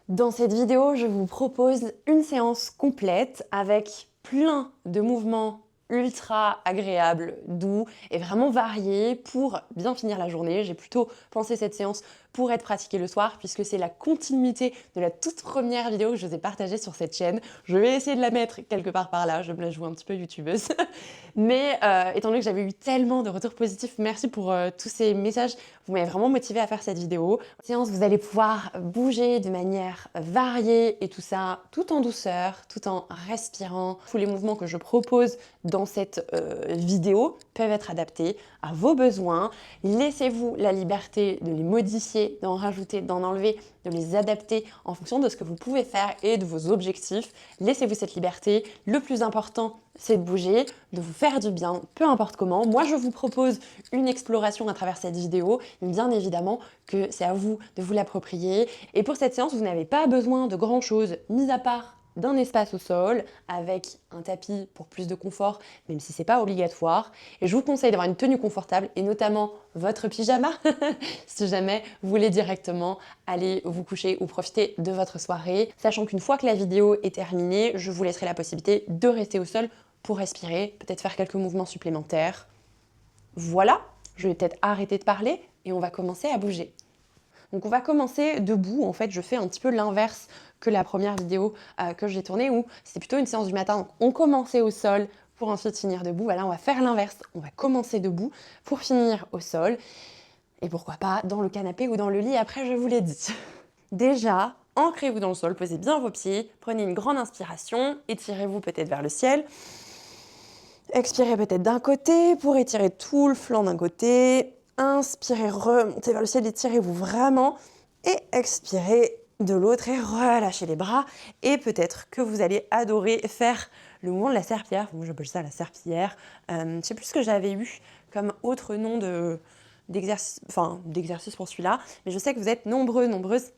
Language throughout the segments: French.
Dans cette vidéo, je vous propose une séance complète avec plein de mouvements ultra agréables, doux et vraiment variés pour bien finir la journée. J'ai plutôt pensé cette séance pour être pratiquée le soir puisque c'est la continuité de la toute première vidéo que je vous ai partagée sur cette chaîne. Je vais essayer de la mettre quelque part par là, je me la joue un petit peu youtubeuse. Mais étant donné que j'avais eu tellement de retours positifs, merci pour tous ces messages. Vous m'avez vraiment motivé à faire cette vidéo. En séance, vous allez pouvoir bouger de manière variée et tout ça, tout en douceur, tout en respirant. Tous les mouvements que je propose dans cette vidéo peuvent être adaptés à vos besoins. Laissez-vous la liberté de les modifier, d'en rajouter, d'en enlever, de les adapter en fonction de ce que vous pouvez faire et de vos objectifs. Laissez-vous cette liberté. Le plus important, c'est de bouger, de vous faire du bien, peu importe comment. Moi, je vous propose une exploration à travers cette vidéo, mais bien évidemment que c'est à vous de vous l'approprier. Et pour cette séance, vous n'avez pas besoin de grand-chose, mis à part d'un espace au sol avec un tapis pour plus de confort, même si c'est pas obligatoire. Et je vous conseille d'avoir une tenue confortable et notamment votre pyjama si jamais vous voulez directement aller vous coucher ou profiter de votre soirée. Sachant qu'une fois que la vidéo est terminée, je vous laisserai la possibilité de rester au sol pour respirer, peut-être faire quelques mouvements supplémentaires. Voilà, je vais peut-être arrêter de parler et on va commencer à bouger. Donc on va commencer debout, en fait je fais un petit peu l'inverse que la première vidéo que j'ai tournée où c'était plutôt une séance du matin. Donc on commençait au sol pour ensuite finir debout. Voilà, on va faire l'inverse, on va commencer debout pour finir au sol. Et pourquoi pas dans le canapé ou dans le lit, après je vous l'ai dit. Déjà, ancrez-vous dans le sol, posez bien vos pieds, prenez une grande inspiration, étirez-vous peut-être vers le ciel. Expirez peut-être d'un côté pour étirer tout le flanc d'un côté. Inspirez, remontez vers le ciel, étirez-vous vraiment. Et expirez de l'autre et relâchez les bras. Et peut-être que vous allez adorer faire le mouvement de la serpillière. Moi j'appelle ça la serpillière. Je ne sais plus ce que j'avais eu comme autre nom d'exercice pour celui-là. Mais je sais que vous êtes nombreuses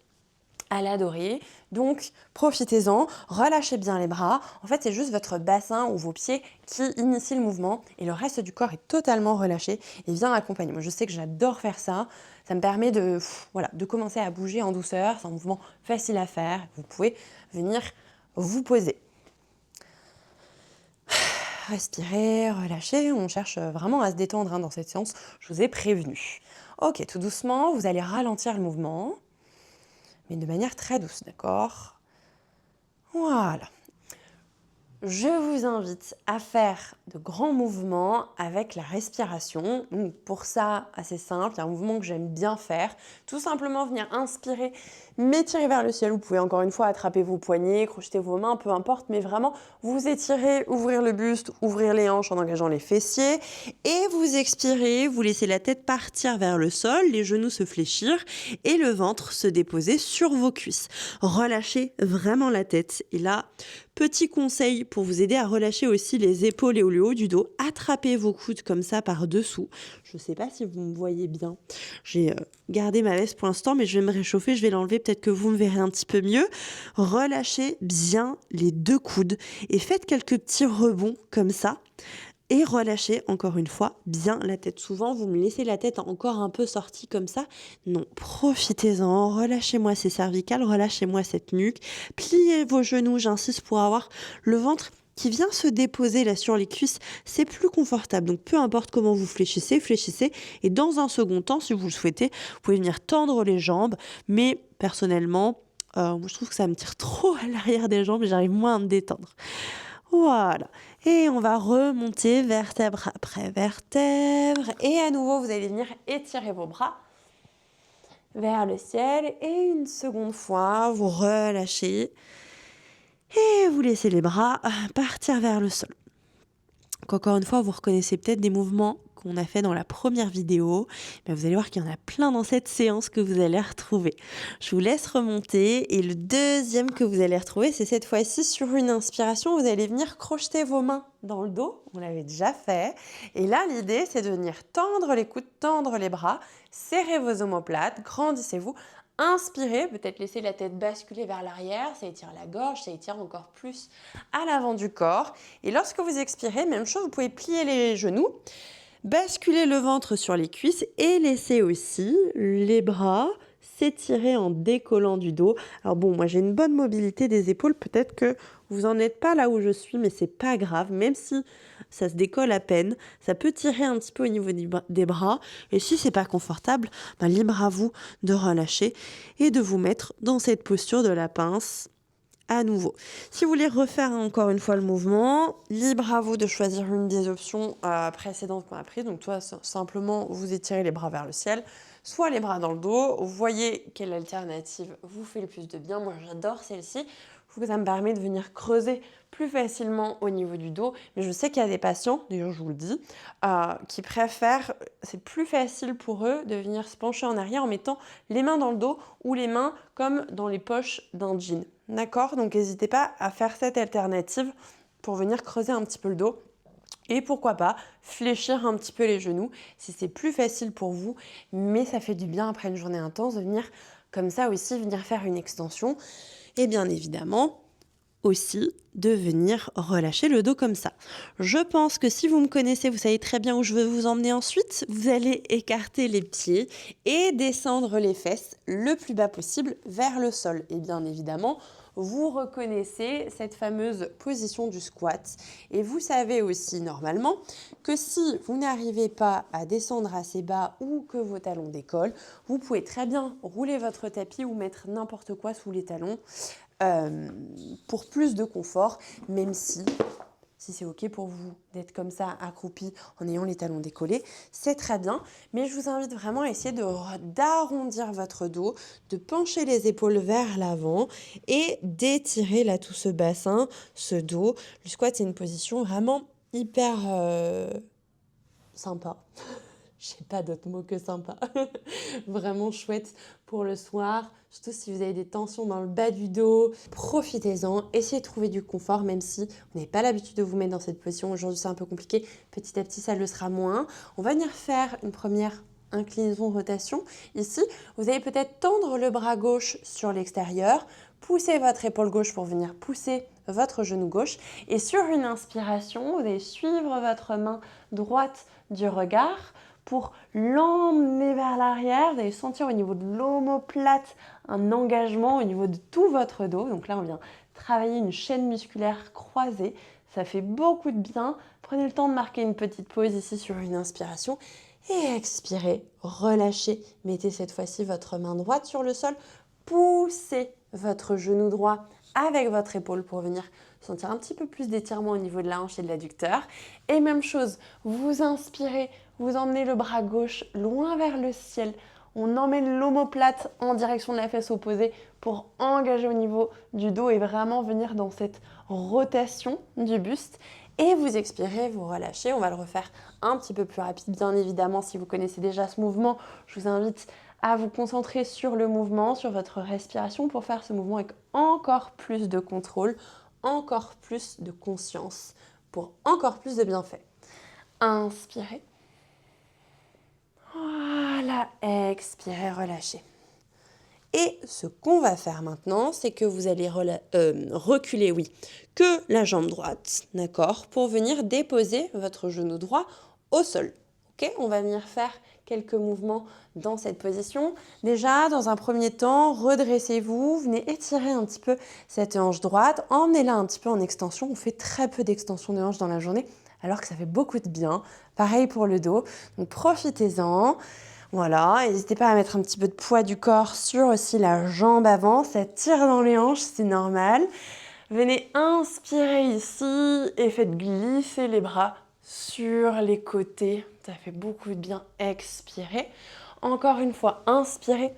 à l'adorer. Donc, profitez-en, relâchez bien les bras. En fait, c'est juste votre bassin ou vos pieds qui initient le mouvement et le reste du corps est totalement relâché et vient accompagner. Moi, je sais que j'adore faire ça. Ça me permet de commencer à bouger en douceur. C'est un mouvement facile à faire. Vous pouvez venir vous poser. Respirez, relâchez. On cherche vraiment à se détendre dans cette séance. Je vous ai prévenu. Ok, tout doucement, vous allez ralentir le mouvement. Mais de manière très douce, d'accord? Voilà. Je vous invite à faire de grands mouvements avec la respiration. Donc pour ça, assez simple, il y a un mouvement que j'aime bien faire. Tout simplement venir inspirer, m'étirer vers le ciel. Vous pouvez encore une fois attraper vos poignets, crocheter vos mains, peu importe, mais vraiment vous étirez, ouvrir le buste, ouvrir les hanches en engageant les fessiers. Et vous expirez, vous laissez la tête partir vers le sol, les genoux se fléchir et le ventre se déposer sur vos cuisses. Relâchez vraiment la tête. Et là, petit conseil pour vous aider à relâcher aussi les épaules et le haut du dos, attrapez vos coudes comme ça par dessous. Je ne sais pas si vous me voyez bien. J'ai gardé ma veste pour l'instant, mais je vais me réchauffer, je vais l'enlever, peut-être que vous me verrez un petit peu mieux. Relâchez bien les deux coudes et faites quelques petits rebonds comme ça. Et relâchez encore une fois bien la tête. Souvent, vous me laissez la tête encore un peu sortie comme ça. Non, profitez-en. Relâchez-moi ces cervicales, relâchez-moi cette nuque. Pliez vos genoux, j'insiste, pour avoir le ventre qui vient se déposer là sur les cuisses. C'est plus confortable. Donc, peu importe comment vous fléchissez. Et dans un second temps, si vous le souhaitez, vous pouvez venir tendre les jambes. Mais personnellement, moi, je trouve que ça me tire trop à l'arrière des jambes et j'arrive moins à me détendre. Voilà. Et on va remonter vertèbre après vertèbre. Et à nouveau, vous allez venir étirer vos bras vers le ciel. Et une seconde fois, vous relâchez. Et vous laissez les bras partir vers le sol. Donc encore une fois, vous reconnaissez peut-être des mouvements qu'on a fait dans la première vidéo, mais vous allez voir qu'il y en a plein dans cette séance que vous allez retrouver. Je vous laisse remonter et le deuxième que vous allez retrouver, c'est cette fois-ci sur une inspiration, vous allez venir crocheter vos mains dans le dos, on l'avait déjà fait, et là l'idée c'est de venir tendre les coudes, tendre les bras, serrez vos omoplates, grandissez-vous. Inspirez, peut-être laisser la tête basculer vers l'arrière, ça étire la gorge, ça étire encore plus à l'avant du corps. Et lorsque vous expirez, même chose, vous pouvez plier les genoux, basculer le ventre sur les cuisses et laisser aussi les bras s'étirer en décollant du dos. Alors bon, moi j'ai une bonne mobilité des épaules, peut-être que vous en êtes pas là où je suis, mais c'est pas grave, même si ça se décolle à peine, ça peut tirer un petit peu au niveau des bras, et si c'est pas confortable, libre à vous de relâcher et de vous mettre dans cette posture de la pince à nouveau. Si vous voulez refaire encore une fois le mouvement, libre à vous de choisir une des options précédentes qu'on a prises. Donc toi, simplement, vous étirez les bras vers le ciel, soit les bras dans le dos. Vous voyez quelle alternative vous fait le plus de bien. Moi, j'adore celle-ci. Je trouve que ça me permet de venir creuser plus facilement au niveau du dos. Mais je sais qu'il y a des patients, d'ailleurs je vous le dis, qui préfèrent, c'est plus facile pour eux de venir se pencher en arrière en mettant les mains dans le dos ou les mains comme dans les poches d'un jean. D'accord? Donc n'hésitez pas à faire cette alternative pour venir creuser un petit peu le dos. Et pourquoi pas fléchir un petit peu les genoux si c'est plus facile pour vous, mais ça fait du bien après une journée intense de venir comme ça aussi, venir faire une extension. Et bien évidemment, aussi de venir relâcher le dos comme ça. Je pense que si vous me connaissez, vous savez très bien où je veux vous emmener ensuite. Vous allez écarter les pieds et descendre les fesses le plus bas possible vers le sol. Et bien évidemment, vous reconnaissez cette fameuse position du squat. Et vous savez aussi normalement que si vous n'arrivez pas à descendre assez bas ou que vos talons décollent, vous pouvez très bien rouler votre tapis ou mettre n'importe quoi sous les talons pour plus de confort, même si c'est ok pour vous d'être comme ça accroupi en ayant les talons décollés, c'est très bien. Mais je vous invite vraiment à essayer d'arrondir votre dos, de pencher les épaules vers l'avant et d'étirer là tout ce bassin, ce dos. Le squat, c'est une position vraiment hyper sympa. Je n'ai pas d'autre mot que sympa. Vraiment chouette pour le soir, surtout si vous avez des tensions dans le bas du dos. Profitez-en, essayez de trouver du confort, même si vous n'avez pas l'habitude de vous mettre dans cette position. Aujourd'hui, c'est un peu compliqué. Petit à petit, ça le sera moins. On va venir faire une première inclinaison, rotation. Ici, vous allez peut-être tendre le bras gauche sur l'extérieur, pousser votre épaule gauche pour venir pousser votre genou gauche. Et sur une inspiration, vous allez suivre votre main droite du regard pour l'emmener vers l'arrière. Vous allez sentir au niveau de l'omoplate un engagement au niveau de tout votre dos. Donc là, on vient travailler une chaîne musculaire croisée. Ça fait beaucoup de bien. Prenez le temps de marquer une petite pause ici sur une inspiration. Et expirez, relâchez. Mettez cette fois-ci votre main droite sur le sol. Poussez votre genou droit avec votre épaule pour venir sentir un petit peu plus d'étirement au niveau de la hanche et de l'adducteur. Et même chose, vous inspirez, vous emmenez le bras gauche loin vers le ciel. On emmène l'omoplate en direction de la fesse opposée pour engager au niveau du dos et vraiment venir dans cette rotation du buste. Et vous expirez, vous relâchez. On va le refaire un petit peu plus rapide. Bien évidemment, si vous connaissez déjà ce mouvement, je vous invite à vous concentrer sur le mouvement, sur votre respiration pour faire ce mouvement avec encore plus de contrôle, encore plus de conscience, pour encore plus de bienfaits. Inspirez. Voilà, expirez, relâchez. Et ce qu'on va faire maintenant, c'est que vous allez reculer, que la jambe droite, d'accord, pour venir déposer votre genou droit au sol. Ok, on va venir faire quelques mouvements dans cette position. Déjà, dans un premier temps, redressez-vous, venez étirer un petit peu cette hanche droite, emmenez-la un petit peu en extension. On fait très peu d'extension de hanche dans la journée, alors que ça fait beaucoup de bien. Pareil pour le dos, donc profitez-en. Voilà, n'hésitez pas à mettre un petit peu de poids du corps sur aussi la jambe avant, ça tire dans les hanches, c'est normal. Venez inspirer ici et faites glisser les bras sur les côtés, ça fait beaucoup de bien. Expirez. Encore une fois, inspirez.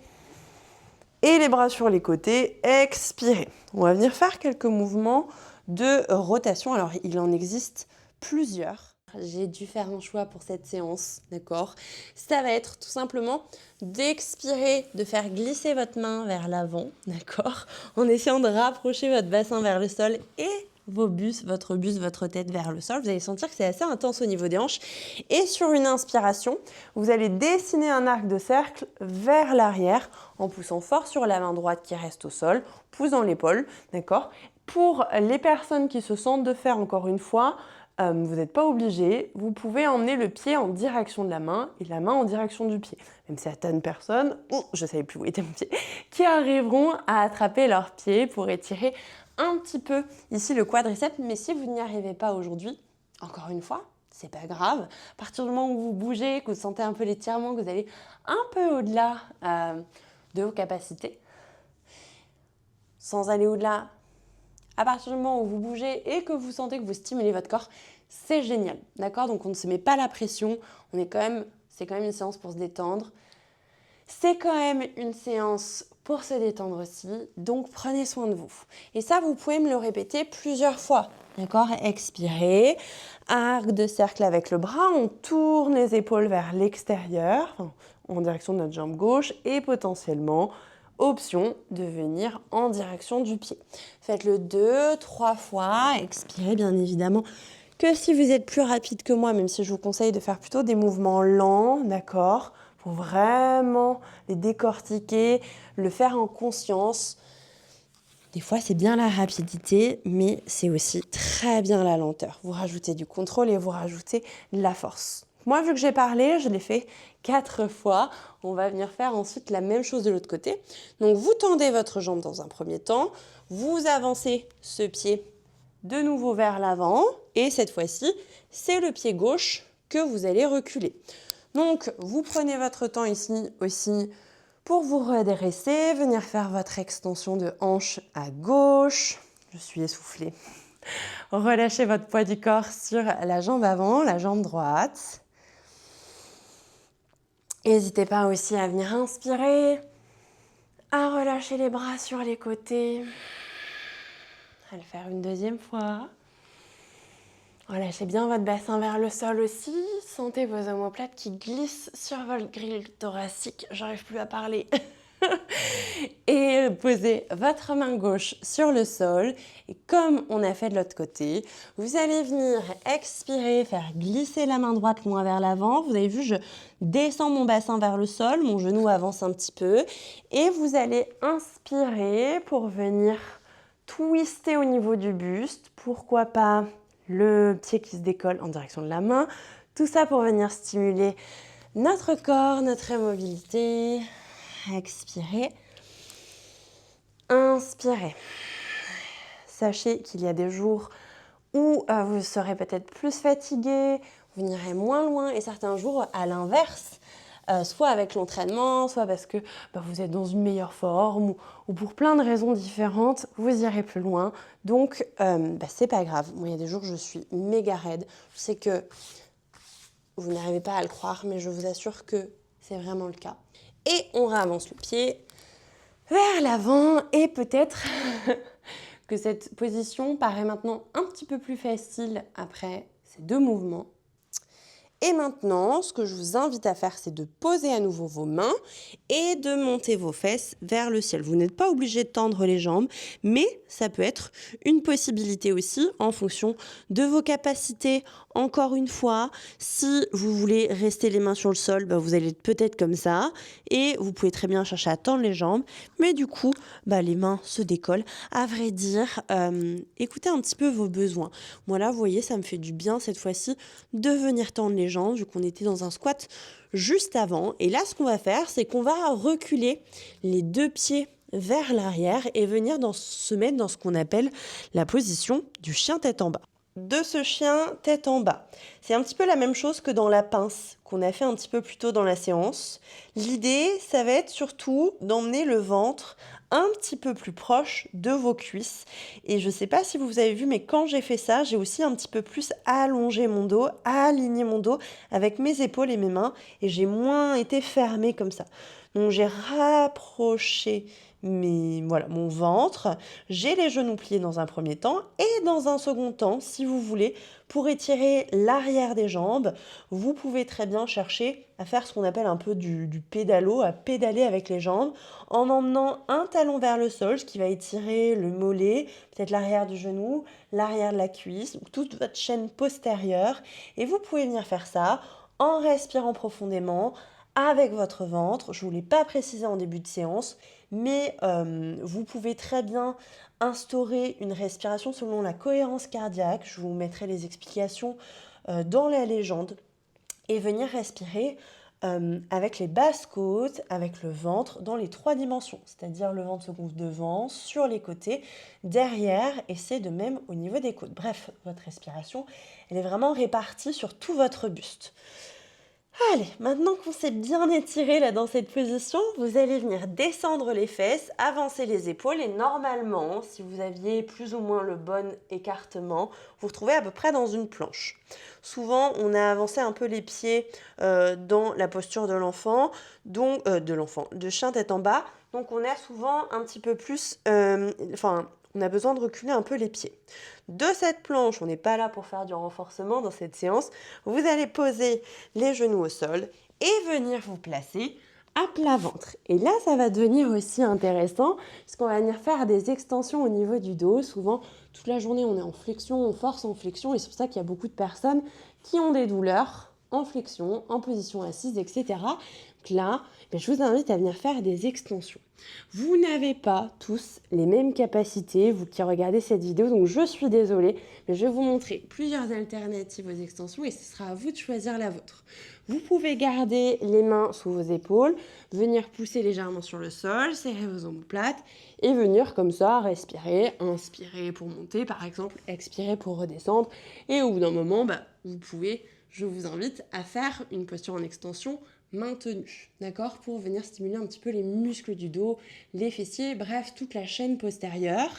Et les bras sur les côtés, expirez. On va venir faire quelques mouvements de rotation. Alors, il en existe plusieurs. J'ai dû faire un choix pour cette séance, d'accord? Ça va être tout simplement d'expirer, de faire glisser votre main vers l'avant, d'accord? En essayant de rapprocher votre bassin vers le sol et votre tête vers le sol. Vous allez sentir que c'est assez intense au niveau des hanches. Et sur une inspiration, vous allez dessiner un arc de cercle vers l'arrière en poussant fort sur la main droite qui reste au sol, pouce dans l'épaule, d'accord? Pour les personnes qui se sentent de faire encore une fois, Vous n'êtes pas obligé. Vous pouvez emmener le pied en direction de la main et la main en direction du pied. Même certaines personnes, je ne savais plus où était mon pied, qui arriveront à attraper leur pied pour étirer un petit peu ici le quadriceps. Mais si vous n'y arrivez pas aujourd'hui, encore une fois, c'est pas grave. À partir du moment où vous bougez, que vous sentez un peu l'étirement, que vous allez un peu au-delà de vos capacités, sans aller au-delà, à partir du moment où vous bougez et que vous sentez que vous stimulez votre corps, c'est génial, d'accord? Donc on ne se met pas la pression, c'est quand même une séance pour se détendre. C'est quand même une séance pour se détendre aussi, donc prenez soin de vous. Et ça, vous pouvez me le répéter plusieurs fois, d'accord? Expirez, arc de cercle avec le bras, on tourne les épaules vers l'extérieur, en direction de notre jambe gauche et potentiellement option de venir en direction du pied. Faites-le 2-3 fois, expirez bien évidemment que si vous êtes plus rapide que moi, même si je vous conseille de faire plutôt des mouvements lents, d'accord, pour vraiment les décortiquer, le faire en conscience. Des fois, c'est bien la rapidité, mais c'est aussi très bien la lenteur. Vous rajoutez du contrôle et vous rajoutez de la force. Moi, vu que j'ai parlé, je l'ai fait 4 fois. On va venir faire ensuite la même chose de l'autre côté. Donc, vous tendez votre jambe dans un premier temps. Vous avancez ce pied de nouveau vers l'avant. Et cette fois-ci, c'est le pied gauche que vous allez reculer. Donc, vous prenez votre temps ici aussi pour vous redresser, venir faire votre extension de hanche à gauche. Je suis essoufflée. Relâchez votre poids du corps sur la jambe avant, la jambe droite. N'hésitez pas aussi à venir inspirer, à relâcher les bras sur les côtés, à le faire une deuxième fois. Relâchez bien votre bassin vers le sol aussi. Sentez vos omoplates qui glissent sur votre grille thoracique. J'arrive plus à parler. Et posez votre main gauche sur le sol. Et comme on a fait de l'autre côté, vous allez venir expirer, faire glisser la main droite loin vers l'avant. Vous avez vu, je descends mon bassin vers le sol, mon genou avance un petit peu. Et vous allez inspirer pour venir twister au niveau du buste. Pourquoi pas le pied qui se décolle en direction de la main. Tout ça pour venir stimuler notre corps, notre mobilité. Expirez. Inspirez. Sachez qu'il y a des jours où vous serez peut-être plus fatigué, vous n'irez moins loin, et certains jours, à l'inverse, soit avec l'entraînement, soit parce que vous êtes dans une meilleure forme, ou pour plein de raisons différentes, vous irez plus loin. Donc, c'est pas grave. Moi, il y a des jours où je suis méga raide. Je sais que vous n'arrivez pas à le croire, mais je vous assure que c'est vraiment le cas. Et on réavance le pied vers l'avant, et peut-être que cette position paraît maintenant un petit peu plus facile après ces 2 mouvements. Et maintenant, ce que je vous invite à faire, c'est de poser à nouveau vos mains et de monter vos fesses vers le ciel. Vous n'êtes pas obligé de tendre les jambes, mais ça peut être une possibilité aussi en fonction de vos capacités. Encore une fois, si vous voulez rester les mains sur le sol, vous allez être peut-être comme ça. Et vous pouvez très bien chercher à tendre les jambes, mais du coup, les mains se décollent. À vrai dire, écoutez un petit peu vos besoins. Moi là, vous voyez, ça me fait du bien cette fois-ci de venir tendre les jambes, vu qu'on était dans un squat juste avant. Et là, ce qu'on va faire, c'est qu'on va reculer les 2 pieds vers l'arrière et venir se mettre dans ce qu'on appelle la position du chien tête en bas. De ce chien tête en bas. C'est un petit peu la même chose que dans la pince qu'on a fait un petit peu plus tôt dans la séance. L'idée, ça va être surtout d'emmener le ventre un petit peu plus proche de vos cuisses. Et je ne sais pas si vous avez vu, mais quand j'ai fait ça, j'ai aussi un petit peu plus allongé mon dos, aligné mon dos avec mes épaules et mes mains, et j'ai moins été fermée comme ça. Donc j'ai rapproché mon ventre, j'ai les genoux pliés dans un premier temps, et dans un second temps, si vous voulez, pour étirer l'arrière des jambes, vous pouvez très bien chercher à faire ce qu'on appelle un peu du pédalo, à pédaler avec les jambes, en emmenant un talon vers le sol, ce qui va étirer le mollet, peut-être l'arrière du genou, l'arrière de la cuisse, ou toute votre chaîne postérieure, et vous pouvez venir faire ça en respirant profondément, avec votre ventre. Je ne vous l'ai pas précisé en début de séance, mais vous pouvez très bien instaurer une respiration selon la cohérence cardiaque. Je vous mettrai les explications dans la légende et venir respirer avec les basses côtes, avec le ventre dans les 3 dimensions, c'est-à-dire le ventre se gonfle devant, sur les côtés, derrière, et c'est de même au niveau des côtes. Bref, votre respiration, elle est vraiment répartie sur tout votre buste. Allez, maintenant qu'on s'est bien étiré là dans cette position, vous allez venir descendre les fesses, avancer les épaules et normalement, si vous aviez plus ou moins le bon écartement, vous vous retrouvez à peu près dans une planche. Souvent, on a avancé un peu les pieds dans la posture de l'enfant, donc de chien tête en bas, donc on a souvent un petit peu plus, on a besoin de reculer un peu les pieds. De cette planche, on n'est pas là pour faire du renforcement dans cette séance, vous allez poser les genoux au sol et venir vous placer à plat ventre. Et là, ça va devenir aussi intéressant puisqu'on va venir faire des extensions au niveau du dos. Souvent, toute la journée, on est en flexion, on force en flexion et c'est pour ça qu'il y a beaucoup de personnes qui ont des douleurs en flexion, en position assise, etc. Donc là, je vous invite à venir faire des extensions. Vous n'avez pas tous les mêmes capacités, vous qui regardez cette vidéo, donc je suis désolée, mais je vais vous montrer plusieurs alternatives aux extensions et ce sera à vous de choisir la vôtre. Vous pouvez garder les mains sous vos épaules, venir pousser légèrement sur le sol, serrer vos omoplates et venir comme ça respirer, inspirer pour monter par exemple, expirer pour redescendre et au bout d'un moment, vous pouvez, je vous invite à faire une posture en extension maintenue, d'accord, pour venir stimuler un petit peu les muscles du dos, les fessiers, bref, toute la chaîne postérieure.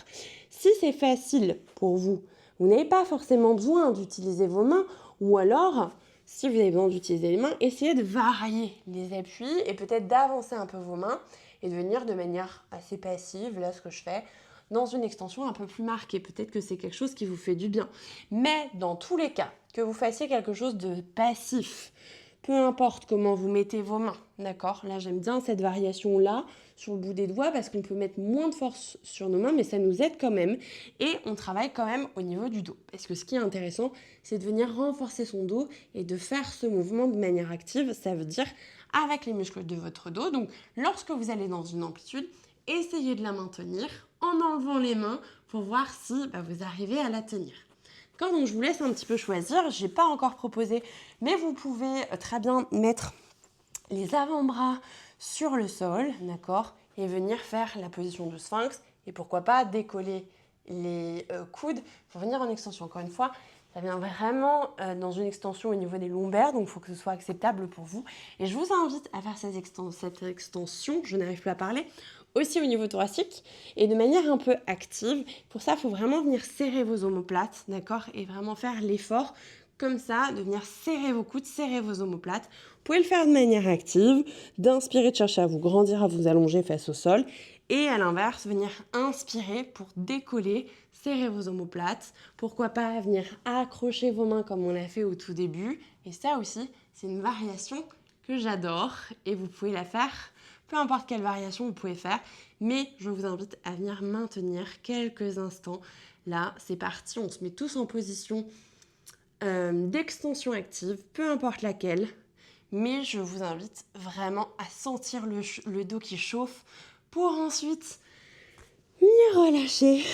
Si c'est facile pour vous, vous n'avez pas forcément besoin d'utiliser vos mains, ou alors, si vous avez besoin d'utiliser les mains, essayez de varier les appuis et peut-être d'avancer un peu vos mains et de venir de manière assez passive, là ce que je fais, dans une extension un peu plus marquée. Peut-être que c'est quelque chose qui vous fait du bien. Mais dans tous les cas, que vous fassiez quelque chose de passif, peu importe comment vous mettez vos mains, d'accord? Là, j'aime bien cette variation-là sur le bout des doigts parce qu'on peut mettre moins de force sur nos mains, mais ça nous aide quand même. Et on travaille quand même au niveau du dos. Parce que ce qui est intéressant, c'est de venir renforcer son dos et de faire ce mouvement de manière active. Ça veut dire avec les muscles de votre dos. Donc, lorsque vous allez dans une amplitude, essayez de la maintenir en enlevant les mains pour voir si vous arrivez à la tenir. Donc je vous laisse un petit peu choisir, je n'ai pas encore proposé, mais vous pouvez très bien mettre les avant-bras sur le sol, d'accord, et venir faire la position de sphinx, et pourquoi pas décoller les coudes pour venir en extension. Encore une fois, ça vient vraiment dans une extension au niveau des lombaires, donc il faut que ce soit acceptable pour vous. Et je vous invite à faire cette extension, je n'arrive plus à parler, aussi au niveau thoracique et de manière un peu active. Pour ça, il faut vraiment venir serrer vos omoplates, d'accord, et vraiment faire l'effort comme ça, de venir serrer vos coudes, serrer vos omoplates. Vous pouvez le faire de manière active, d'inspirer, de chercher à vous grandir, à vous allonger face au sol. Et à l'inverse, venir inspirer pour décoller, serrer vos omoplates. Pourquoi pas venir accrocher vos mains comme on l'a fait au tout début. Et ça aussi, c'est une variation que j'adore et vous pouvez la faire. Peu importe quelle variation vous pouvez faire, mais je vous invite à venir maintenir quelques instants. Là, c'est parti, on se met tous en position d'extension active, peu importe laquelle, mais je vous invite vraiment à sentir le dos qui chauffe pour ensuite venir relâcher.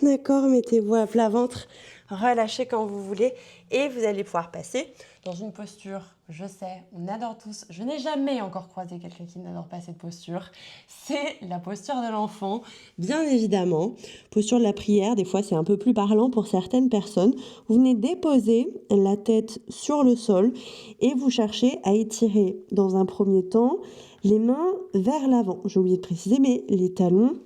D'accord, mettez-vous à plat ventre, relâchez quand vous voulez et vous allez pouvoir passer dans une posture, je sais, on adore tous, je n'ai jamais encore croisé quelqu'un qui n'adore pas cette posture, c'est la posture de l'enfant, bien évidemment. Posture de la prière, des fois c'est un peu plus parlant pour certaines personnes. Vous venez déposer la tête sur le sol et vous cherchez à étirer dans un premier temps les mains vers l'avant. J'ai oublié de préciser, mais les talons,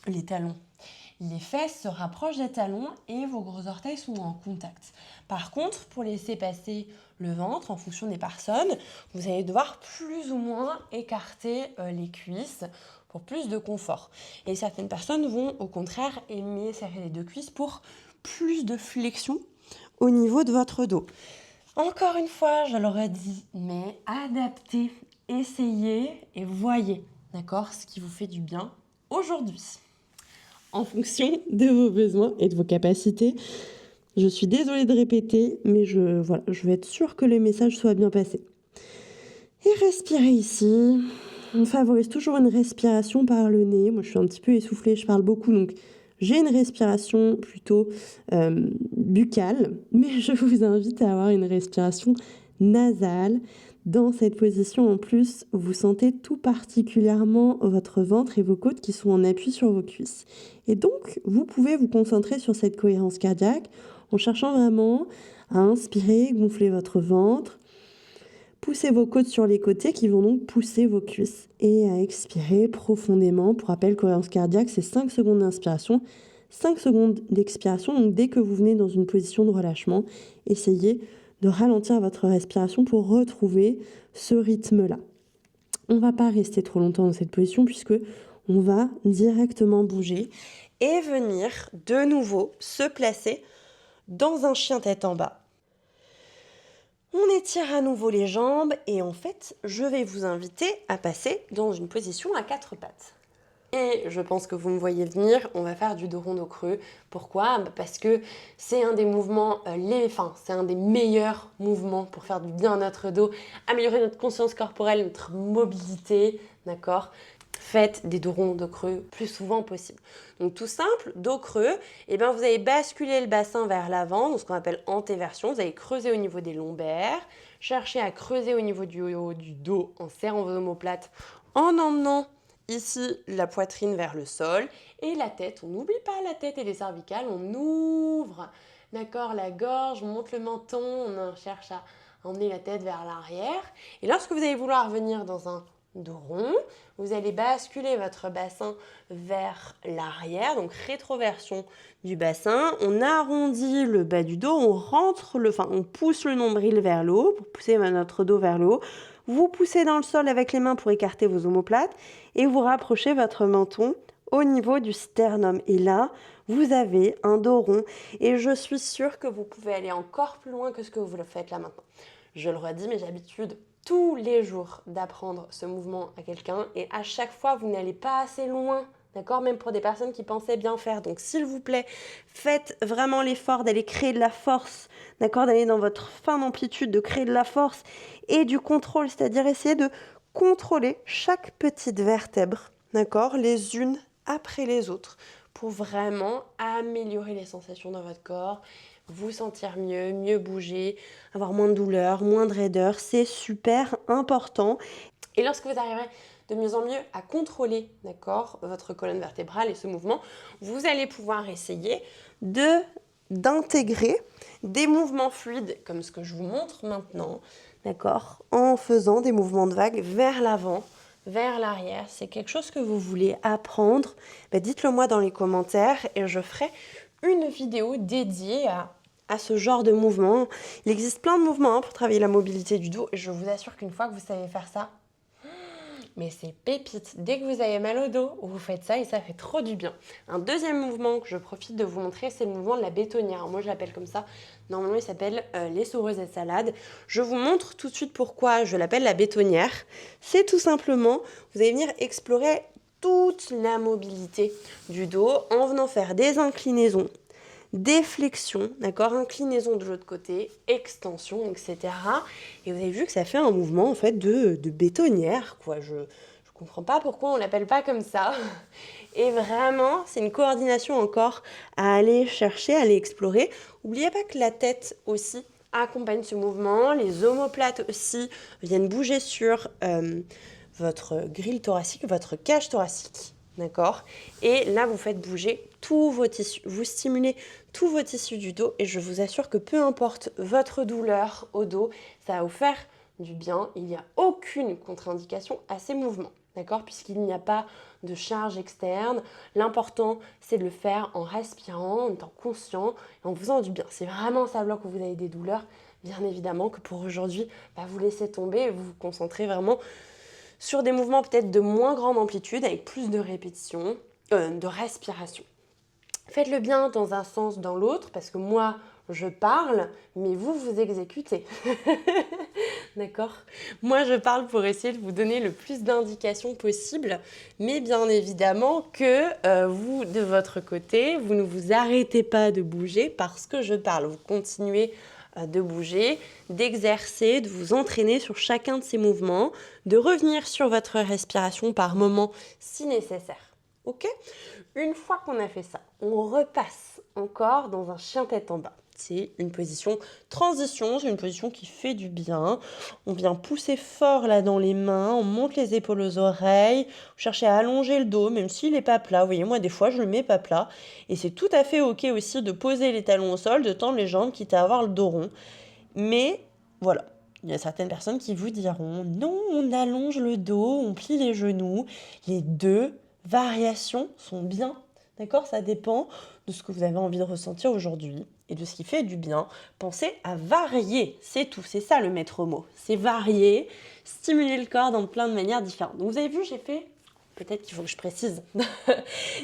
les fesses se rapprochent des talons et vos gros orteils sont en contact. Par contre, pour laisser passer le ventre, en fonction des personnes, vous allez devoir plus ou moins écarter les cuisses pour plus de confort. Et certaines personnes vont au contraire aimer serrer les deux cuisses pour plus de flexion au niveau de votre dos. Encore une fois, je l'aurais dit, mais adaptez, essayez et voyez, d'accord, ce qui vous fait du bien aujourd'hui. En fonction de vos besoins et de vos capacités. Je suis désolée de répéter, mais je vais être sûre que le message soit bien passé. Et respirez ici. On favorise toujours une respiration par le nez. Moi, je suis un petit peu essoufflée, je parle beaucoup, donc j'ai une respiration plutôt buccale, mais je vous invite à avoir une respiration nasale. Dans cette position, en plus, vous sentez tout particulièrement votre ventre et vos côtes qui sont en appui sur vos cuisses. Et donc, vous pouvez vous concentrer sur cette cohérence cardiaque en cherchant vraiment à inspirer, gonfler votre ventre, pousser vos côtes sur les côtés qui vont donc pousser vos cuisses et à expirer profondément. Pour rappel, cohérence cardiaque, c'est 5 secondes d'inspiration, 5 secondes d'expiration. Donc dès que vous venez dans une position de relâchement, essayez de ralentir votre respiration pour retrouver ce rythme-là. On ne va pas rester trop longtemps dans cette position puisque on va directement bouger et venir de nouveau se placer dans un chien tête en bas. On étire à nouveau les jambes et en fait, je vais vous inviter à passer dans une position à 4 pattes. Et je pense que vous me voyez venir, on va faire du dos rond dos creux. Pourquoi ? Parce que c'est un des mouvements, c'est un des meilleurs mouvements pour faire du bien à notre dos, améliorer notre conscience corporelle, notre mobilité, d'accord ? Faites des dos ronds, dos creux plus souvent possible. Donc tout simple, dos creux, et bien vous allez basculer le bassin vers l'avant, donc ce qu'on appelle antéversion. Vous allez creuser au niveau des lombaires, chercher à creuser au niveau du haut du dos en serrant vos omoplates, en emmenant ici la poitrine vers le sol et la tête. On n'oublie pas la tête et les cervicales, on ouvre, d'accord, la gorge, on monte le menton, on cherche à emmener la tête vers l'arrière. Et lorsque vous allez vouloir venir dans un dos rond, vous allez basculer votre bassin vers l'arrière, donc rétroversion du bassin. On arrondit le bas du dos, on pousse le nombril vers le haut pour pousser notre dos vers le haut. Vous poussez dans le sol avec les mains pour écarter vos omoplates et vous rapprochez votre menton au niveau du sternum. Et là, vous avez un dos rond et je suis sûre que vous pouvez aller encore plus loin que ce que vous le faites là maintenant. Je le redis, mais j'ai l'habitude tous les jours d'apprendre ce mouvement à quelqu'un et à chaque fois, vous n'allez pas assez loin, d'accord ? Même pour des personnes qui pensaient bien faire. Donc, s'il vous plaît, faites vraiment l'effort d'aller créer de la force, d'accord ? D'aller dans votre fin d'amplitude, de créer de la force et du contrôle, c'est-à-dire essayer de contrôler chaque petite vertèbre, d'accord ? Les unes après les autres pour vraiment améliorer les sensations dans votre corps, vous sentir mieux, mieux bouger, avoir moins de douleur, moins de raideur, c'est super important. Et lorsque vous arriverez de mieux en mieux à contrôler, d'accord, votre colonne vertébrale et ce mouvement, vous allez pouvoir essayer d'intégrer des mouvements fluides comme ce que je vous montre maintenant, d'accord, en faisant des mouvements de vague vers l'avant, vers l'arrière. C'est quelque chose que vous voulez apprendre, dites-le moi dans les commentaires et je ferai une vidéo dédiée à ce genre de mouvement. Il existe plein de mouvements pour travailler la mobilité du dos et je vous assure qu'une fois que vous savez faire ça, mais c'est pépite. Dès que vous avez mal au dos, vous faites ça et ça fait trop du bien. Un deuxième mouvement que je profite de vous montrer, c'est le mouvement de la bétonnière. Moi, je l'appelle comme ça. Normalement, il s'appelle les saureuses et salades. Je vous montre tout de suite pourquoi je l'appelle la bétonnière. C'est tout simplement, vous allez venir explorer toute la mobilité du dos en venant faire des inclinaisons, des flexions, d'accord, inclinaison de l'autre côté, extension, etc. Et vous avez vu que ça fait un mouvement en fait de bétonnière, quoi. Je comprends pas pourquoi on l'appelle pas comme ça. Et vraiment, c'est une coordination encore à aller chercher, à aller explorer. N'oubliez pas que la tête aussi accompagne ce mouvement, les omoplates aussi viennent bouger sur votre grille thoracique, votre cage thoracique. D'accord ? Et là, vous faites bouger tous vos tissus, vous stimulez tous vos tissus du dos et je vous assure que peu importe votre douleur au dos, ça va vous faire du bien. Il n'y a aucune contre-indication à ces mouvements, d'accord ? Puisqu'il n'y a pas de charge externe. L'important, c'est de le faire en respirant, en étant conscient et en faisant du bien. C'est vraiment ça bloque où vous avez des douleurs, bien évidemment que pour aujourd'hui, vous laissez tomber et vous vous concentrez vraiment sur des mouvements peut-être de moins grande amplitude, avec plus de répétitions, de respiration. Faites-le bien dans un sens, dans l'autre, parce que moi, je parle, mais vous exécutez. D'accord ? Moi, je parle pour essayer de vous donner le plus d'indications possible, mais bien évidemment que vous, de votre côté, vous ne vous arrêtez pas de bouger parce que je parle. Vous continuez de bouger, d'exercer, de vous entraîner sur chacun de ces mouvements, de revenir sur votre respiration par moment si nécessaire. Ok ? Une fois qu'on a fait ça, on repasse encore dans un chien tête en bas. C'est une position transition, c'est une position qui fait du bien. On vient pousser fort là dans les mains, on monte les épaules aux oreilles, vous cherchez à allonger le dos, même s'il n'est pas plat. Vous voyez, moi des fois je le mets pas plat. Et c'est tout à fait ok aussi de poser les talons au sol, de tendre les jambes, quitte à avoir le dos rond. Mais voilà, il y a certaines personnes qui vous diront non, on allonge le dos, on plie les genoux. Les deux variations sont bien. D'accord ? Ça dépend de ce que vous avez envie de ressentir aujourd'hui et de ce qui fait du bien. Pensez à varier, c'est tout, c'est ça le maître mot. C'est varier, stimuler le corps dans plein de manières différentes. Donc vous avez vu, j'ai fait, peut-être qu'il faut que je précise,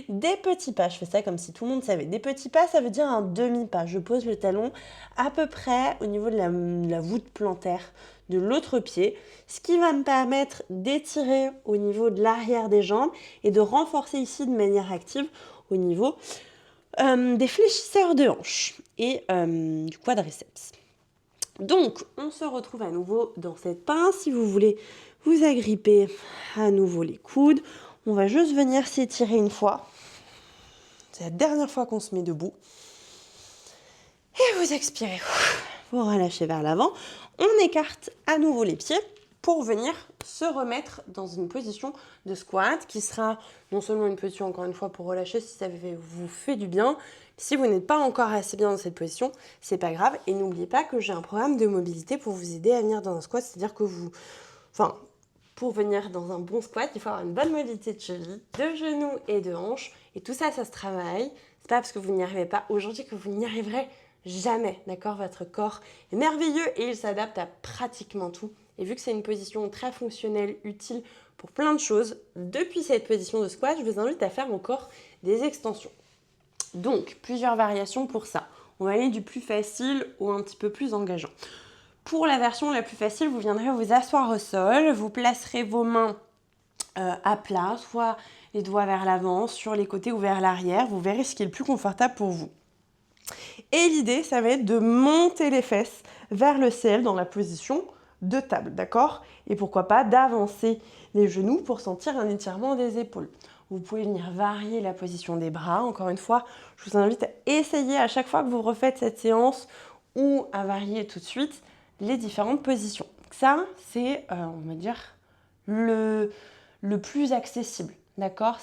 des petits pas. Je fais ça comme si tout le monde savait. Des petits pas, ça veut dire un demi-pas. Je pose le talon à peu près au niveau de la voûte plantaire de l'autre pied, ce qui va me permettre d'étirer au niveau de l'arrière des jambes et de renforcer ici de manière active au niveau des fléchisseurs de hanches et du quadriceps. Donc, on se retrouve à nouveau dans cette pince. Si vous voulez vous agripper à nouveau les coudes, on va juste venir s'étirer une fois. C'est la dernière fois qu'on se met debout. Et vous expirez. Vous relâchez vers l'avant. On écarte à nouveau les pieds pour venir se remettre dans une position de squat qui sera non seulement une position, encore une fois, pour relâcher si ça vous fait du bien. Si vous n'êtes pas encore assez bien dans cette position, c'est pas grave. Et n'oubliez pas que j'ai un programme de mobilité pour vous aider à venir dans un squat. C'est-à-dire que pour venir dans un bon squat, il faut avoir une bonne mobilité de cheville, de genoux et de hanches. Et tout ça, ça se travaille. C'est pas parce que vous n'y arrivez pas aujourd'hui que vous n'y arriverez jamais. D'accord ? Votre corps est merveilleux et il s'adapte à pratiquement tout. Et vu que c'est une position très fonctionnelle, utile pour plein de choses, depuis cette position de squat, je vous invite à faire encore des extensions. Donc, plusieurs variations pour ça. On va aller du plus facile au un petit peu plus engageant. Pour la version la plus facile, vous viendrez vous asseoir au sol, vous placerez vos mains à plat, soit les doigts vers l'avant, sur les côtés ou vers l'arrière. Vous verrez ce qui est le plus confortable pour vous. Et l'idée, ça va être de monter les fesses vers le ciel dans la position de table, d'accord ? Et pourquoi pas d'avancer les genoux pour sentir un étirement des épaules. Vous pouvez venir varier la position des bras. Encore une fois, je vous invite à essayer à chaque fois que vous refaites cette séance ou à varier tout de suite les différentes positions. Ça, c'est, on va dire, le plus accessible, d'accord ?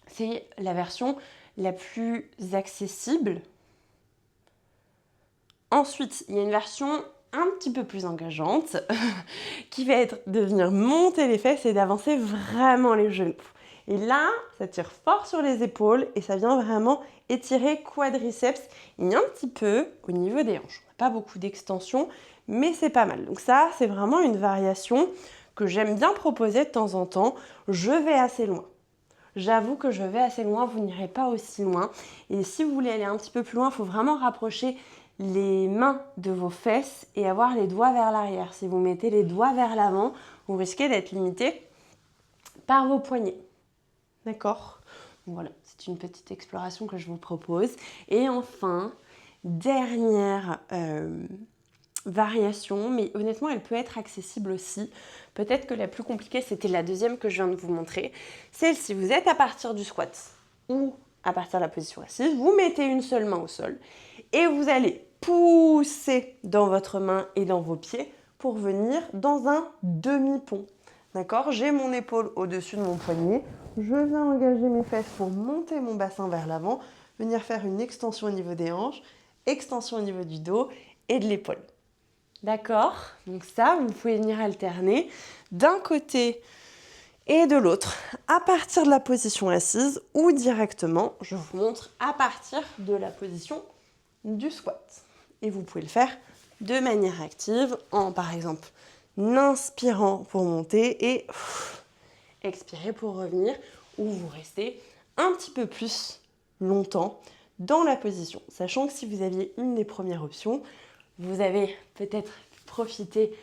C'est la version la plus accessible. Ensuite, il y a une version un petit peu plus engageante qui va être de venir monter les fesses et d'avancer vraiment les genoux. Et là, ça tire fort sur les épaules et ça vient vraiment étirer quadriceps et un petit peu au niveau des hanches. Pas beaucoup d'extension, mais c'est pas mal. Donc ça, c'est vraiment une variation que j'aime bien proposer de temps en temps. Je vais assez loin. J'avoue que je vais assez loin, vous n'irez pas aussi loin. Et si vous voulez aller un petit peu plus loin, il faut vraiment rapprocher les mains de vos fesses et avoir les doigts vers l'arrière. Si vous mettez les doigts vers l'avant, vous risquez d'être limité par vos poignets. D'accord ? Voilà, c'est une petite exploration que je vous propose. Et enfin, dernière variation, mais honnêtement, elle peut être accessible aussi. Peut-être que la plus compliquée, c'était la deuxième que je viens de vous montrer. Celle-ci, vous êtes à partir du squat ou à partir de la position assise, vous mettez une seule main au sol et vous allez pousser dans votre main et dans vos pieds pour venir dans un demi-pont. D'accord ? J'ai mon épaule au-dessus de mon poignet. Je viens engager mes fesses pour monter mon bassin vers l'avant, venir faire une extension au niveau des hanches, extension au niveau du dos et de l'épaule. D'accord ? Donc ça, vous pouvez venir alterner d'un côté et de l'autre à partir de la position assise ou directement, je vous montre, à partir de la position du squat. Et vous pouvez le faire de manière active en, par exemple, inspirant pour monter et expirer pour revenir ou vous restez un petit peu plus longtemps dans la position. Sachant que si vous aviez une des premières options, vous avez peut-être profité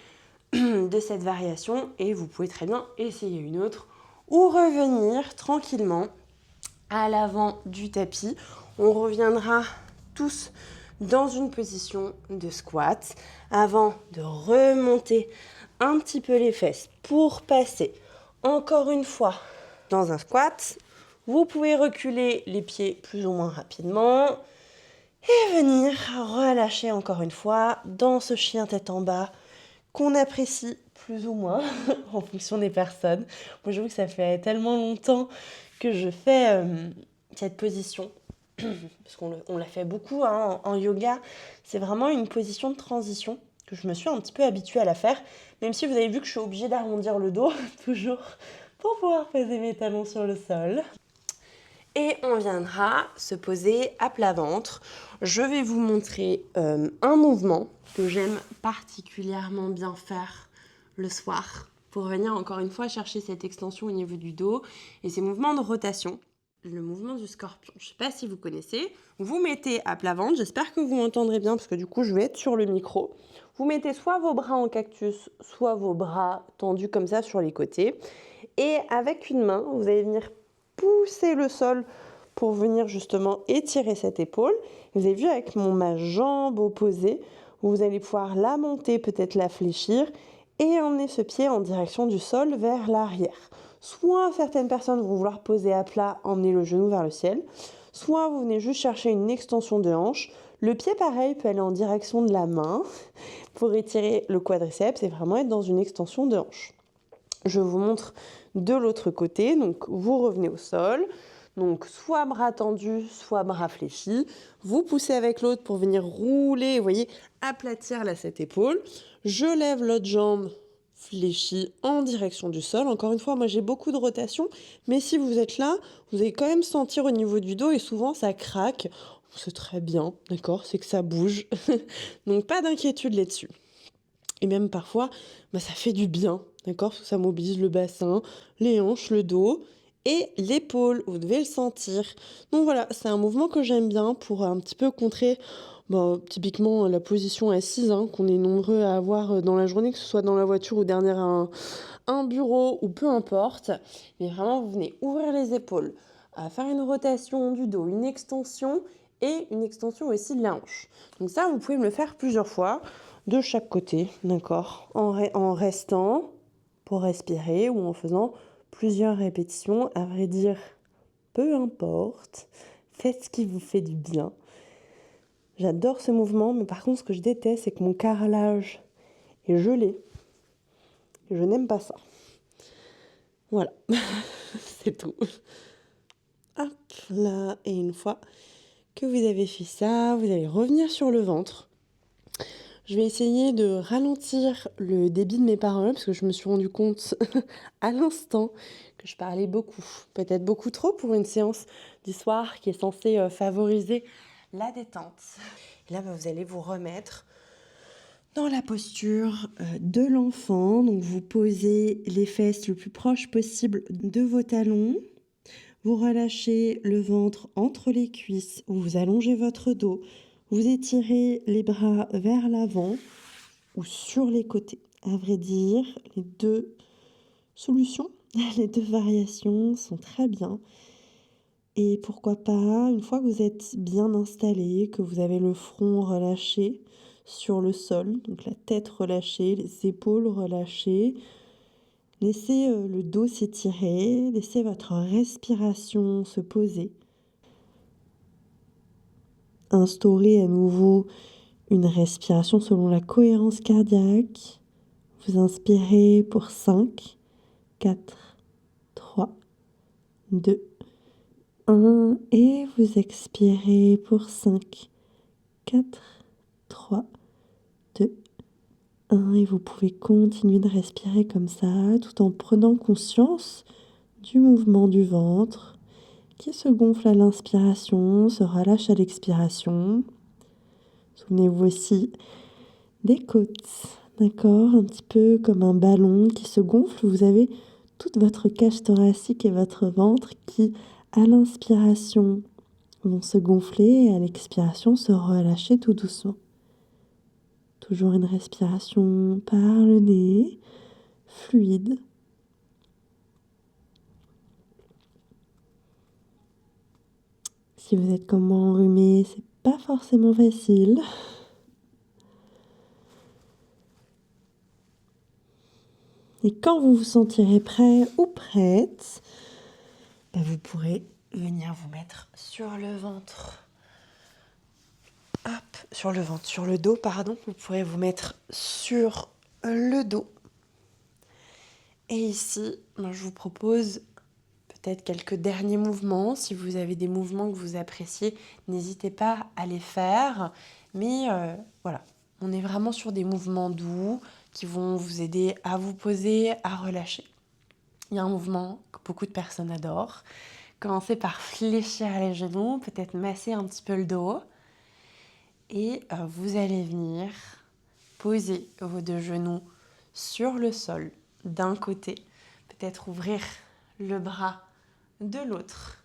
de cette variation et vous pouvez très bien essayer une autre ou revenir tranquillement à l'avant du tapis. On reviendra tous dans une position de squat avant de remonter un petit peu les fesses pour passer encore une fois dans un squat. Vous pouvez reculer les pieds plus ou moins rapidement et venir relâcher encore une fois dans ce chien tête en bas qu'on apprécie plus ou moins en fonction des personnes. Moi, j'avoue que ça fait tellement longtemps que je fais cette position, parce qu'on la fait beaucoup en yoga. C'est vraiment une position de transition que je me suis un petit peu habituée à la faire, même si vous avez vu que je suis obligée d'arrondir le dos, toujours, pour pouvoir poser mes talons sur le sol. Et on viendra se poser à plat ventre. Je vais vous montrer un mouvement que j'aime particulièrement bien faire le soir pour venir encore une fois chercher cette extension au niveau du dos. Et ces mouvements de rotation, le mouvement du scorpion. Je ne sais pas si vous connaissez. Vous mettez à plat ventre, j'espère que vous m'entendrez bien parce que du coup je vais être sur le micro. Vous mettez soit vos bras en cactus, soit vos bras tendus comme ça sur les côtés. Et avec une main, vous allez venir pousser le sol pour venir justement étirer cette épaule. Vous avez vu avec ma jambe opposée, vous allez pouvoir la monter, peut-être la fléchir et emmener ce pied en direction du sol vers l'arrière. Soit certaines personnes vont vouloir poser à plat, emmener le genou vers le ciel, soit vous venez juste chercher une extension de hanche. Le pied, pareil, peut aller en direction de la main pour étirer le quadriceps et vraiment être dans une extension de hanche. Je vous montre de l'autre côté, donc vous revenez au sol, donc soit bras tendus, soit bras fléchis, vous poussez avec l'autre pour venir rouler, vous voyez, aplatir là cette épaule, je lève l'autre jambe fléchie en direction du sol, encore une fois, moi j'ai beaucoup de rotation, mais si vous êtes là, vous allez quand même sentir au niveau du dos et souvent ça craque, c'est très bien, d'accord, c'est que ça bouge, donc pas d'inquiétude là-dessus. Et même parfois, ça fait du bien, d'accord? Parce que ça mobilise le bassin, les hanches, le dos et l'épaule. Vous devez le sentir. Donc voilà, c'est un mouvement que j'aime bien pour un petit peu contrer typiquement la position assise qu'on est nombreux à avoir dans la journée, que ce soit dans la voiture ou derrière un bureau ou peu importe. Mais vraiment, vous venez ouvrir les épaules, faire une rotation du dos, une extension et une extension aussi de la hanche. Donc ça, vous pouvez me le faire plusieurs fois de chaque côté, d'accord, en restant pour respirer ou en faisant plusieurs répétitions. À vrai dire, peu importe, faites ce qui vous fait du bien. J'adore ce mouvement, mais par contre, ce que je déteste, c'est que mon carrelage est gelé. Et je n'aime pas ça. Voilà, c'est tout. Hop là, et une fois que vous avez fait ça, vous allez revenir sur le ventre. Je vais essayer de ralentir le débit de mes paroles parce que je me suis rendu compte à l'instant que je parlais beaucoup, peut-être beaucoup trop pour une séance du soir qui est censée favoriser la détente. Et là, vous allez vous remettre dans la posture de l'enfant. Donc, vous posez les fesses le plus proche possible de vos talons. Vous relâchez le ventre entre les cuisses, vous allongez votre dos. Vous étirez les bras vers l'avant ou sur les côtés. À vrai dire, les deux solutions, les deux variations sont très bien. Et pourquoi pas, une fois que vous êtes bien installé, que vous avez le front relâché sur le sol, donc la tête relâchée, les épaules relâchées, laissez le dos s'étirer, laissez votre respiration se poser. Instaurez à nouveau une respiration selon la cohérence cardiaque. Vous inspirez pour 5, 4, 3, 2, 1 et vous expirez pour 5, 4, 3, 2, 1 et vous pouvez continuer de respirer comme ça tout en prenant conscience du mouvement du ventre qui se gonfle à l'inspiration, se relâche à l'expiration. Souvenez-vous aussi des côtes, d'accord? Un petit peu comme un ballon qui se gonfle. Vous avez toute votre cage thoracique et votre ventre qui, à l'inspiration, vont se gonfler et à l'expiration se relâcher tout doucement. Toujours une respiration par le nez, fluide. Si vous êtes comme moi enrhumé, c'est pas forcément facile. Et quand vous vous sentirez prêt ou prête, vous pourrez venir vous mettre sur le ventre. Hop, sur le dos, pardon. Vous pourrez vous mettre sur le dos. Et ici, je vous propose peut-être quelques derniers mouvements. Si vous avez des mouvements que vous appréciez, n'hésitez pas à les faire. Mais voilà, on est vraiment sur des mouvements doux qui vont vous aider à vous poser, à relâcher. Il y a un mouvement que beaucoup de personnes adorent. Commencez par fléchir les genoux, peut-être masser un petit peu le dos. Et vous allez venir poser vos deux genoux sur le sol d'un côté. Peut-être ouvrir le bras de l'autre.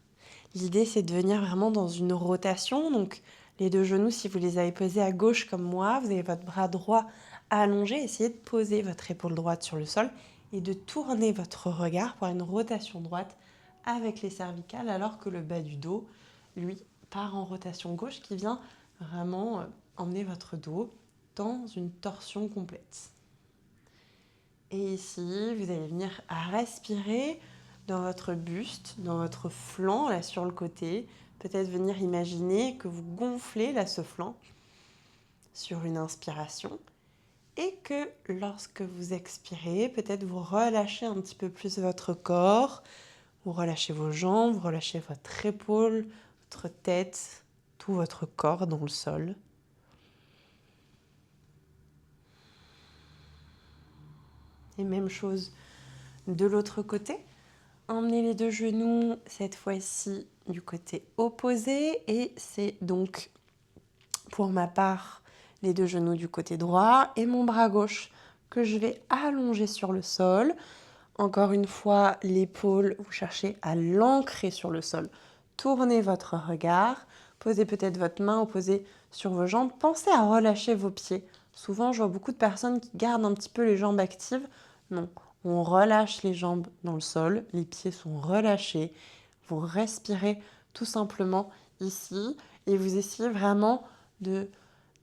L'idée, c'est de venir vraiment dans une rotation. Donc, les deux genoux, si vous les avez posés à gauche comme moi, vous avez votre bras droit allongé. Essayez de poser votre épaule droite sur le sol et de tourner votre regard pour une rotation droite avec les cervicales, alors que le bas du dos, lui, part en rotation gauche qui vient vraiment emmener votre dos dans une torsion complète. Et ici, vous allez venir à respirer dans votre buste, dans votre flanc, là sur le côté. Peut-être venir imaginer que vous gonflez là ce flanc sur une inspiration et que lorsque vous expirez, peut-être vous relâchez un petit peu plus votre corps, vous relâchez vos jambes, vous relâchez votre épaule, votre tête, tout votre corps dans le sol. Et même chose de l'autre côté. Emmenez les deux genoux, cette fois-ci, du côté opposé. Et c'est donc, pour ma part, les deux genoux du côté droit et mon bras gauche que je vais allonger sur le sol. Encore une fois, l'épaule, vous cherchez à l'ancrer sur le sol. Tournez votre regard. Posez peut-être votre main opposée sur vos jambes. Pensez à relâcher vos pieds. Souvent, je vois beaucoup de personnes qui gardent un petit peu les jambes actives. Non, on relâche les jambes dans le sol. Les pieds sont relâchés. Vous respirez tout simplement ici. Et vous essayez vraiment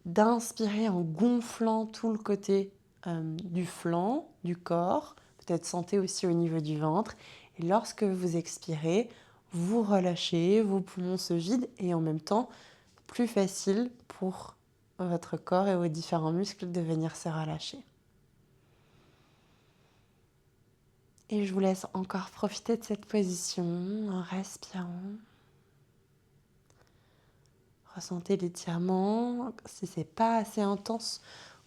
d'inspirer en gonflant tout le côté du flanc, du corps. Peut-être sentez aussi au niveau du ventre. Et lorsque vous expirez, vous relâchez, vos poumons se vident et en même temps, plus facile pour votre corps et vos différents muscles de venir se relâcher. Et je vous laisse encore profiter de cette position en respirant. Ressentez l'étirement. Si ce n'est pas assez intense,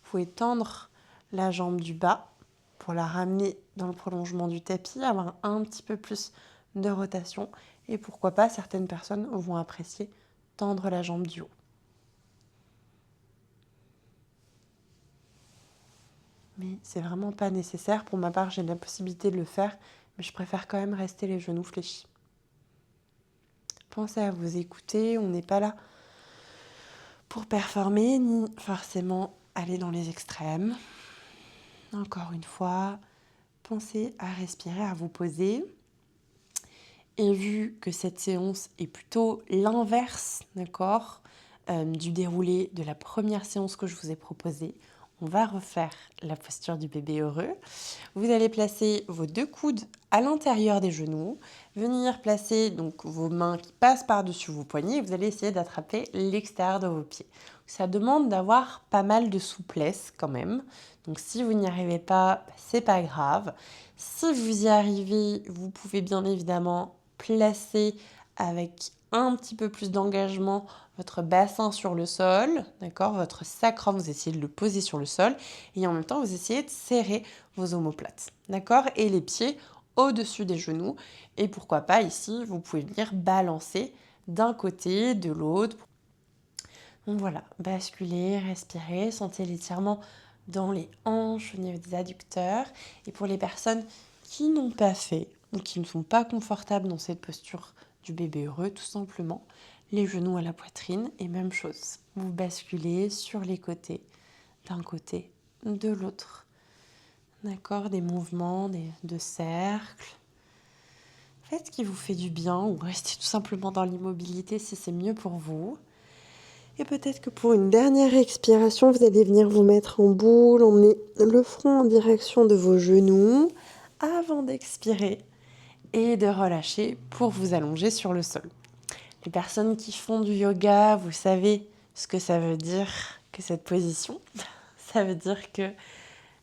vous pouvez tendre la jambe du bas pour la ramener dans le prolongement du tapis, avoir un petit peu plus de rotation. Et pourquoi pas, certaines personnes vont apprécier tendre la jambe du haut. Mais c'est vraiment pas nécessaire. Pour ma part, j'ai la possibilité de le faire, mais je préfère quand même rester les genoux fléchis. Pensez à vous écouter, on n'est pas là pour performer, ni forcément aller dans les extrêmes. Encore une fois, pensez à respirer, à vous poser. Et vu que cette séance est plutôt l'inverse, d'accord, du déroulé de la première séance que je vous ai proposée, on va refaire la posture du bébé heureux. Vous allez placer vos deux coudes à l'intérieur des genoux, venir placer donc vos mains qui passent par-dessus vos poignets et vous allez essayer d'attraper l'extérieur de vos pieds. Ça demande d'avoir pas mal de souplesse quand même. Donc si vous n'y arrivez pas, c'est pas grave. Si vous y arrivez, vous pouvez bien évidemment placer avec un petit peu plus d'engagement votre bassin sur le sol, d'accord, votre sacrum, vous essayez de le poser sur le sol et en même temps vous essayez de serrer vos omoplates, d'accord, et les pieds au-dessus des genoux et pourquoi pas ici vous pouvez venir balancer d'un côté, de l'autre. Donc voilà, basculez, respirez, sentez l'étirement dans les hanches, au niveau des adducteurs. Et pour les personnes qui n'ont pas fait ou qui ne sont pas confortables dans cette posture du bébé heureux, tout simplement, les genoux à la poitrine et même chose. Vous basculez sur les côtés, d'un côté, de l'autre. D'accord, des mouvements de cercle. Faites ce qui vous fait du bien ou restez tout simplement dans l'immobilité si c'est mieux pour vous. Et peut-être que pour une dernière expiration, vous allez venir vous mettre en boule, emmener le front en direction de vos genoux avant d'expirer et de relâcher pour vous allonger sur le sol. Les personnes qui font du yoga, vous savez ce que ça veut dire que cette position. Ça veut dire que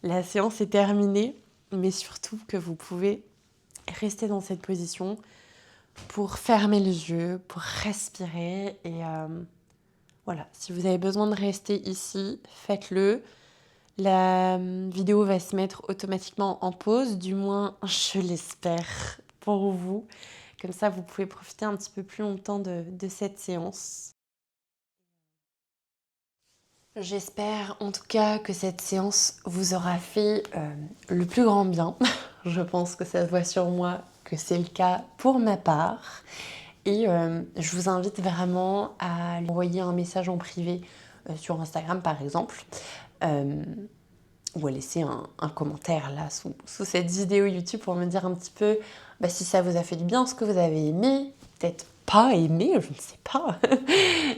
la séance est terminée, mais surtout que vous pouvez rester dans cette position pour fermer les yeux, pour respirer et voilà, si vous avez besoin de rester ici, faites-le. La vidéo va se mettre automatiquement en pause, du moins je l'espère pour vous. Comme ça, vous pouvez profiter un petit peu plus longtemps de cette séance. J'espère en tout cas que cette séance vous aura fait le plus grand bien. Je pense que ça se voit sur moi que c'est le cas pour ma part. Et je vous invite vraiment à lui envoyer un message en privé sur Instagram par exemple, ou à laisser un commentaire là sous cette vidéo YouTube pour me dire un petit peu si ça vous a fait du bien, ce que vous avez aimé, peut-être pas aimé, je ne sais pas.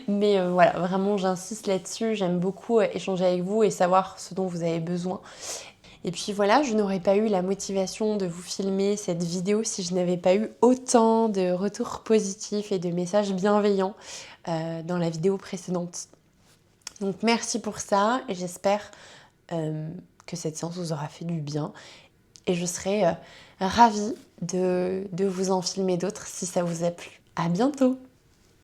Mais voilà, vraiment j'insiste là-dessus, j'aime beaucoup échanger avec vous et savoir ce dont vous avez besoin. Et puis voilà, je n'aurais pas eu la motivation de vous filmer cette vidéo si je n'avais pas eu autant de retours positifs et de messages bienveillants dans la vidéo précédente. Donc merci pour ça et j'espère que cette séance vous aura fait du bien. Et je serai ravie de vous en filmer d'autres si ça vous a plu. À bientôt!